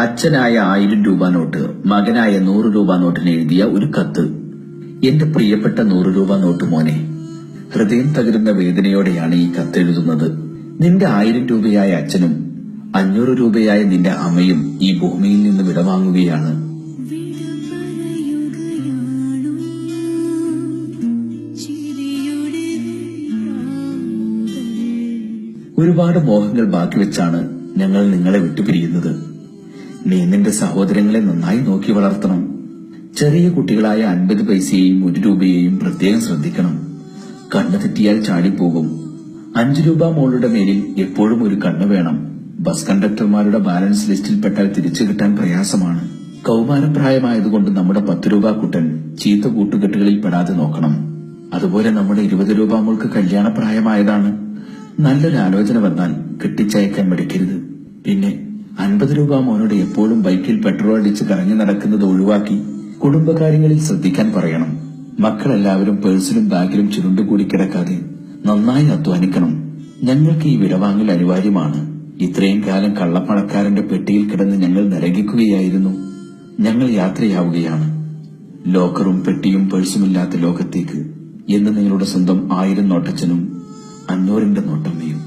അച്ഛനായ 1000 രൂപ നോട്ട് മകനായ 100 രൂപ നോട്ടിന് എഴുതിയ ഒരു കത്ത്. എന്റെ പ്രിയപ്പെട്ട 100 രൂപ നോട്ട് മോനെ, ഹൃദയം തകരുന്ന വേദനയോടെയാണ് ഈ കത്തെഴുതുന്നത്. നിന്റെ 1000 രൂപയായ അച്ഛനും 500 രൂപയായ നിന്റെ അമ്മയും ഈ ഭൂമിയിൽ നിന്ന് വിടവാങ്ങുകയാണ്. ഒരുപാട് മോഹങ്ങൾ ബാക്കി വെച്ചാണ് ഞങ്ങൾ നിങ്ങളെ വിട്ടുപിരിയുന്നത്. നീ നിന്റെ സഹോദരങ്ങളെ നന്നായി നോക്കി വളർത്തണം. ചെറിയ കുട്ടികളായ 50 പൈസയെയും 1 രൂപയെയും പ്രത്യേകം ശ്രദ്ധിക്കണം. കണ്ണ് തെറ്റിയാൽ ചാടിപ്പോകും. 5 രൂപ മോളുടെ മേലിൽ എപ്പോഴും ഒരു കണ്ണ് വേണം. ബസ് കണ്ടക്ടർമാരുടെ ബാലൻസ് ലിസ്റ്റിൽ പെട്ടാൽ തിരിച്ചു കിട്ടാൻ പ്രയാസമാണ്. കൗമാരപ്രായമായതുകൊണ്ട് നമ്മുടെ 10 രൂപ കുട്ടൻ ചീത്ത കൂട്ടുകെട്ടുകളിൽ പെടാതെ നോക്കണം. അതുപോലെ നമ്മുടെ 20 രൂപ മോൾക്ക് കല്യാണപ്രായമായതാണ്. നല്ലൊരു ആലോചന വന്നാൽ കെട്ടിച്ചയക്കാൻ മടിക്കരുത്. പിന്നെ 50 രൂപ മോനോട് എപ്പോഴും ബൈക്കിൽ പെട്രോൾ അടിച്ച് കറങ്ങി നടക്കുന്നത് ഒഴിവാക്കി കുടുംബകാര്യങ്ങളിൽ ശ്രദ്ധിക്കാൻ പറയണം. മക്കളെല്ലാവരും പേഴ്സിലും ബാഗിലും ചുരുണ്ടുകൂടി കിടക്കാതെ നന്നായി അധ്വാനിക്കണം. ഞങ്ങൾക്ക് ഈ വിടവാങ്ങൽ അനിവാര്യമാണ്. ഇത്രയും കാലം കള്ളപ്പണക്കാരന്റെ പെട്ടിയിൽ കിടന്ന് ഞങ്ങൾ നരകിക്കുകയായിരുന്നു. ഞങ്ങൾ യാത്രയാവുകയാണ് ലോക്കറും പെട്ടിയും പേഴ്സുമില്ലാത്ത ലോകത്തേക്ക് എന്ന് നിങ്ങളുടെ സ്വന്തം 1000 നോട്ടച്ചനും 500ന്റെ നോട്ടമ്മയും.